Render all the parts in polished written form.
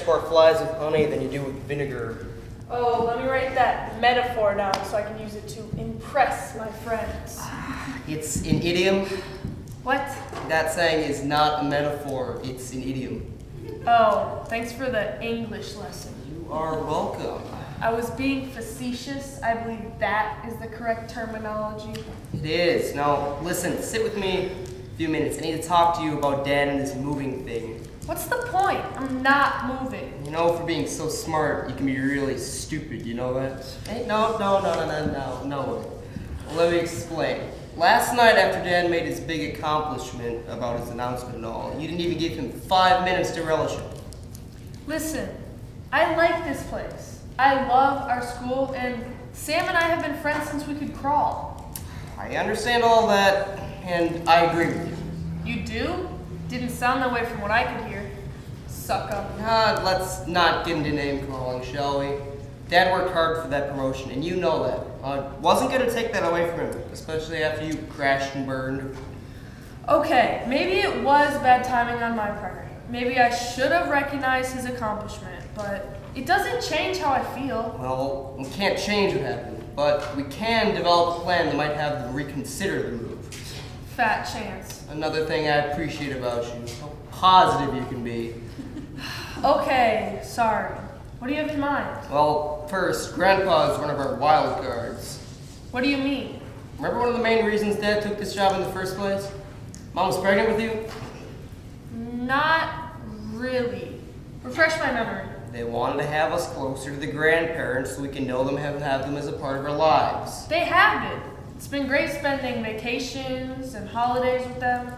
more flies with honey than you do with vinegar. Oh, let me write that metaphor down so I can use it to impress my friends. It's an idiom. What? That saying is not a metaphor, it's an idiom. Oh, thanks for the English lesson. You are welcome. I was being facetious. I believe that is the correct terminology. It is. Now, listen, sit with me a few minutes. I need to talk to you about Dad and this moving thing. What's the point? I'm not moving. You know, for being so smart, you can be really stupid, you know that? Hey, no. Let me explain. Last night after Dad made his big accomplishment about his announcement and all, you didn't even give him 5 minutes to relish it. Listen, I like this place. I love our school, and Sam and I have been friends since we could crawl. I understand all that, and I agree with you. You do? Didn't sound that way from what I could hear. Suck up. Let's not get into name calling, shall we? Dad worked hard for that promotion, and you know that. I wasn't going to take that away from him, especially after you crashed and burned. Okay, maybe it was bad timing on my part. Maybe I should have recognized his accomplishment, but it doesn't change how I feel. Well, we can't change what happened, but we can develop a plan that might have them reconsider the move. Fat chance. Another thing I appreciate about you, how positive you can be. Okay, sorry. What do you have in mind? Well, first, Grandpa is one of our wild cards. What do you mean? Remember one of the main reasons Dad took this job in the first place? Mom was pregnant with you? Not really. Refresh my memory. They wanted to have us closer to the grandparents so we can know them and have them as a part of our lives. They have been. It's been great spending vacations and holidays with them.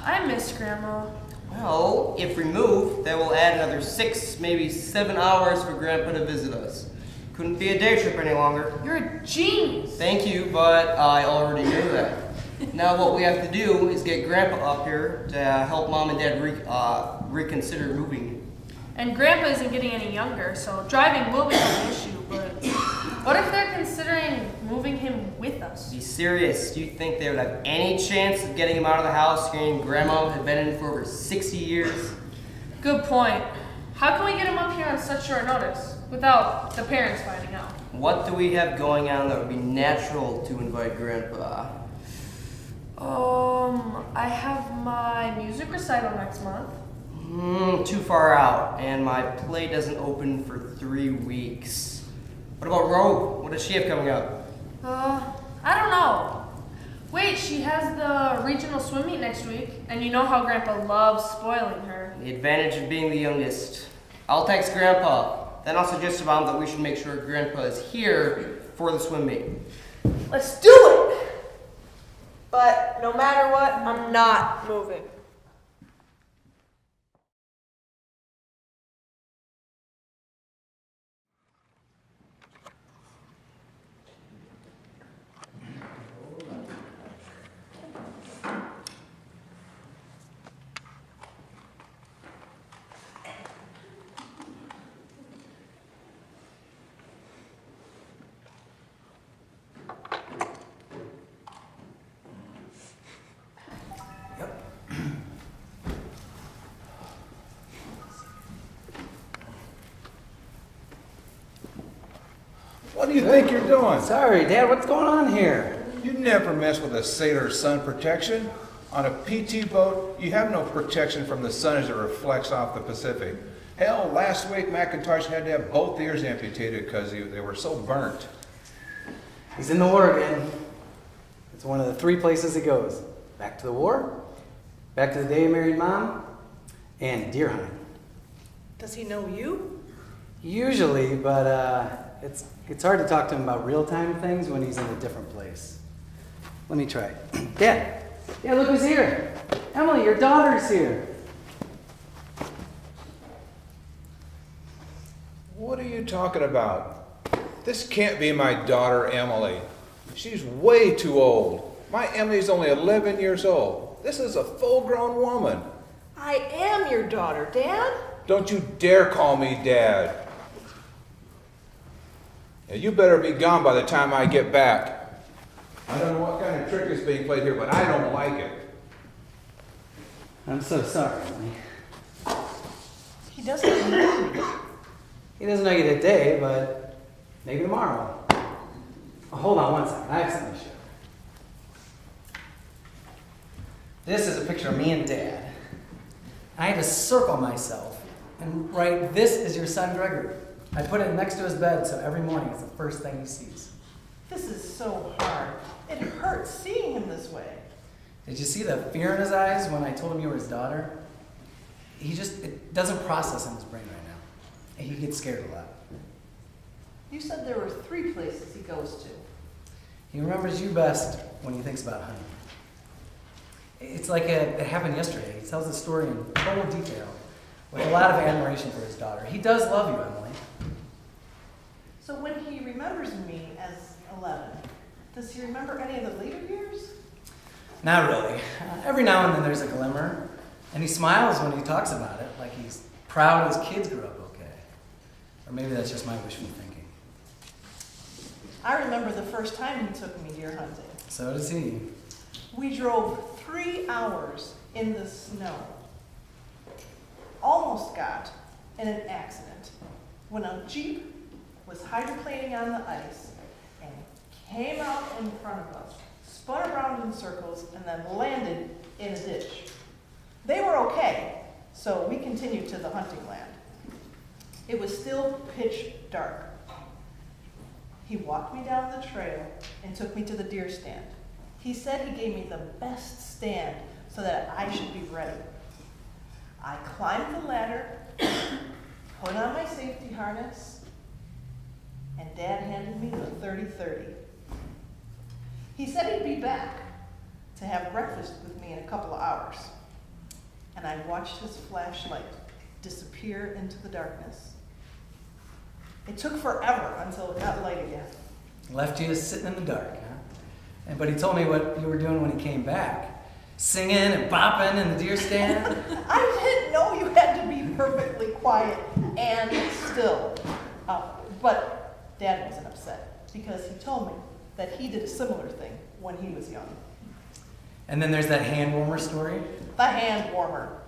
I miss Grandma. Well, if we move, that will add another 6, maybe 7 hours for Grandpa to visit us. Couldn't be a day trip any longer. You're a genius. Thank you, but I already knew that. Now what we have to do is get Grandpa up here to help Mom and Dad reconsider moving. And Grandpa isn't getting any younger, so driving will be an issue, but what if they're considering moving him with us? Be serious. Do you think they would have any chance of getting him out of the house hearing Grandma had been in for over 60 years? Good point. How can we get him up here on such short notice without the parents finding out? What do we have going on that would be natural to invite Grandpa? I have my music recital next month. Too far out, and my play doesn't open for 3 weeks. What about Rogue? What does she have coming up? I don't know. Wait, she has the regional swim meet next week, and you know how Grandpa loves spoiling her. The advantage of being the youngest. I'll text Grandpa. Then I'll suggest to Mom that we should make sure Grandpa is here for the swim meet. Let's do it! But no matter what, I'm not moving. What do you think you're doing? Sorry, Dad, what's going on here? You never mess with a sailor's sun protection. On a PT boat, you have no protection from the sun as it reflects off the Pacific. Hell, last week McIntosh had to have both ears amputated because they were so burnt. He's in the war again. It's one of the 3 places he goes. Back to the war, back to the day he married Mom, and deer hunting. Does he know you? Usually, but it's hard to talk to him about real-time things when he's in a different place. Let me try. Dad, look who's here. Emily, your daughter's here. What are you talking about? This can't be my daughter, Emily. She's way too old. My Emily's only 11 years old. This is a full-grown woman. I am your daughter, Dad. Don't you dare call me Dad. Now, you better be gone by the time I get back. I don't know what kind of trick is being played here, but I don't like it. I'm so sorry, Emily. He doesn't know me. He doesn't know you today, but maybe tomorrow. Oh, hold on one second. I have something to show. This is a picture of me and Dad. I had to circle myself and write, "This is your son Gregory." I put it next to his bed so every morning it's the first thing he sees. This is so hard. It hurts seeing him this way. Did you see the fear in his eyes when I told him you were his daughter? It doesn't process in his brain right now. He gets scared a lot. You said there were 3 places he goes to. He remembers you best when he thinks about hunting. It's like it happened yesterday. He tells the story in total detail with a lot of admiration for his daughter. He does love you, Emily. So when he remembers me as 11, does he remember any of the later years? Not really. Every now and then there's a glimmer, and he smiles when he talks about it, like he's proud his kids grew up okay. Or maybe that's just my wishful thinking. I remember the first time he took me deer hunting. So does he. We drove 3 hours in the snow. Almost got in an accident when a Jeep was hydroplaning on the ice and came out in front of us, spun around in circles, and then landed in a ditch. They were okay, so we continued to the hunting land. It was still pitch dark. He walked me down the trail and took me to the deer stand. He said he gave me the best stand so that I should be ready. I climbed the ladder, put on my safety harness, and Dad handed me the 30-30. He said he'd be back to have breakfast with me in a couple of hours. And I watched his flashlight disappear into the darkness. It took forever until it got light again. Left you sitting in the dark, huh? But he told me what you were doing when he came back. Singing and bopping in the deer stand. I didn't know you had to be perfectly quiet and still. But Dad wasn't upset because he told me that he did a similar thing when he was young. And then there's that hand warmer story. The hand warmer.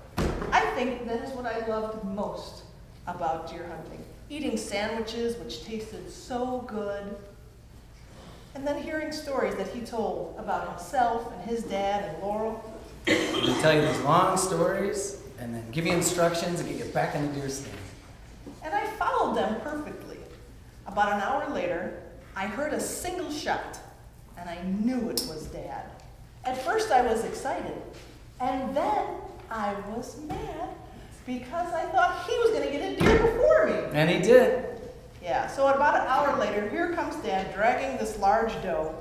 I think that is what I loved most about deer hunting. Eating sandwiches which tasted so good. And then hearing stories that he told about himself and his dad and Laurel. They tell you these long stories and then give you instructions and get you back in the deer stand. And I followed them perfectly. About an hour later, I heard a single shot, and I knew it was Dad. At first I was excited, and then I was mad because I thought he was going to get a deer before me. And he did. Yeah, so about an hour later, here comes Dad dragging this large doe,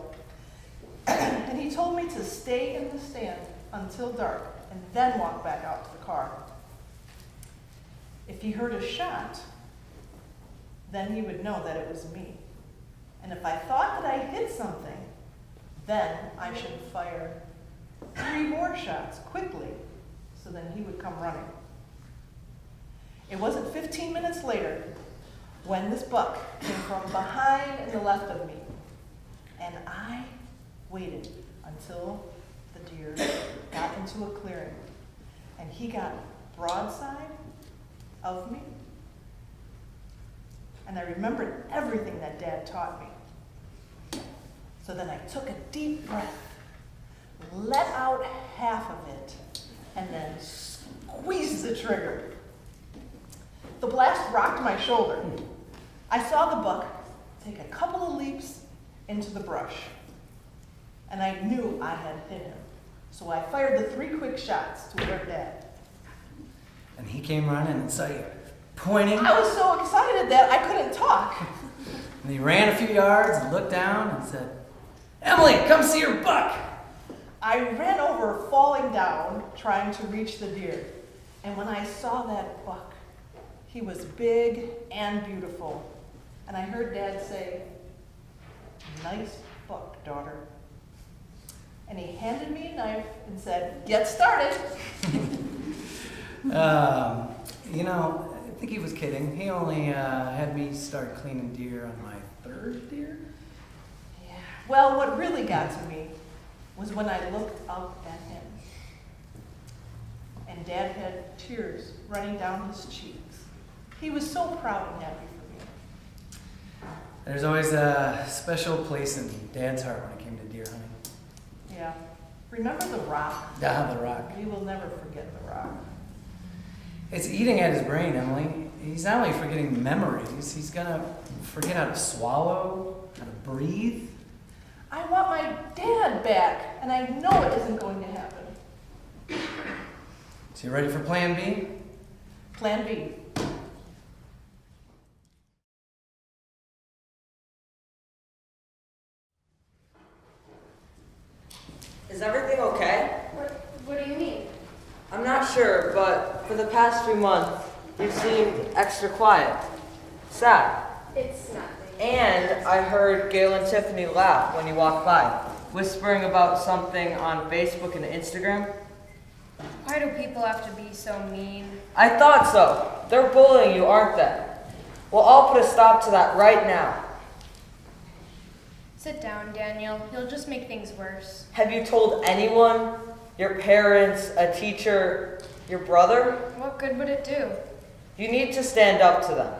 and he told me to stay in the stand until dark and then walk back out to the car. If he heard a shot, then he would know that it was me. And if I thought that I hit something, then I should fire 3 more shots quickly, so then he would come running. It wasn't 15 minutes later when this buck came from behind and the left of me, and I waited until the deer got into a clearing, and he got broadside of me. And I remembered everything that Dad taught me. So then I took a deep breath, let out half of it, and then squeezed the trigger. The blast rocked my shoulder. I saw the buck take a couple of leaps into the brush, and I knew I had hit him. So I fired the 3 quick shots to alert Dad. And he came running and saw you pointing. I was so excited that I couldn't talk. And he ran a few yards and looked down and said, "Emily, come see your buck." I ran over, falling down, trying to reach the deer. And when I saw that buck, he was big and beautiful. And I heard Dad say, "Nice buck, daughter." And he handed me a knife and said, "Get started." I think he was kidding. He only had me start cleaning deer on my 3rd deer. Yeah. Well, what really got to me was when I looked up at him. And Dad had tears running down his cheeks. He was so proud and happy for me. There's always a special place in Dad's heart when it came to deer hunting. Yeah. Remember the rock? Ah, the rock. We will never forget the rock. It's eating at his brain, Emily. He's not only forgetting memories, he's gonna forget how to swallow, how to breathe. I want my dad back, and I know it isn't going to happen. So you ready for Plan B? Plan B. Is everything okay? What do you mean? I'm not sure, but for the past few months, you seemed extra quiet. Sad. It's nothing. And I heard Gail and Tiffany laugh when you walked by, whispering about something on Facebook and Instagram. Why do people have to be so mean? I thought so. They're bullying you, aren't they? Well, I'll put a stop to that right now. Sit down, Daniel. You'll just make things worse. Have you told anyone? Your parents, a teacher, your brother? What good would it do? You need to stand up to them.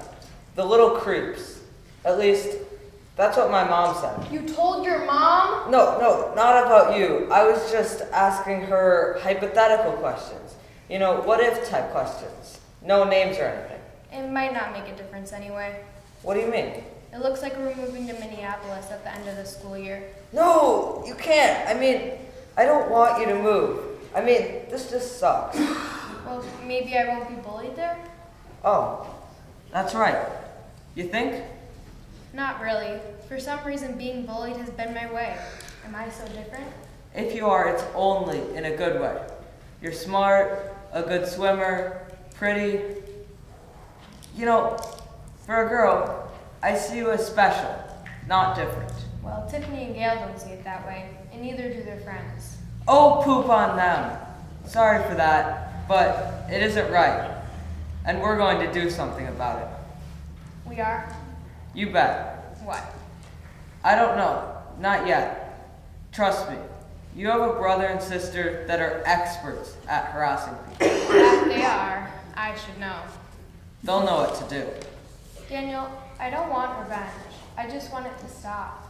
The little creeps. At least, that's what my mom said. You told your mom? No, not about you. I was just asking her hypothetical questions. You know, what if type questions. No names or anything. It might not make a difference anyway. What do you mean? It looks like we're moving to Minneapolis at the end of the school year. No, you can't. I mean, I don't want you to move. I mean, this just sucks. Well, maybe I won't be bullied there? Oh, that's right. You think? Not really. For some reason, being bullied has been my way. Am I so different? If you are, it's only in a good way. You're smart, a good swimmer, pretty. You know, for a girl, I see you as special, not different. Well, Tiffany and Gail don't see it that way, and neither do their friends. Oh, poop on them. Sorry for that, but it isn't right. And we're going to do something about it. We are? You bet. What? I don't know. Not yet. Trust me. You have a brother and sister that are experts at harassing people. That they are. I should know. They'll know what to do. Daniel, I don't want revenge. I just want it to stop.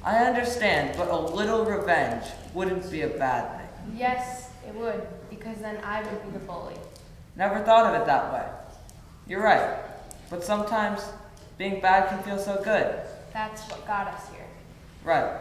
I understand, but a little revenge wouldn't be a bad thing. Yes, it would, because then I would be the bully. Never thought of it that way. You're right. But sometimes being bad can feel so good. That's what got us here. Right.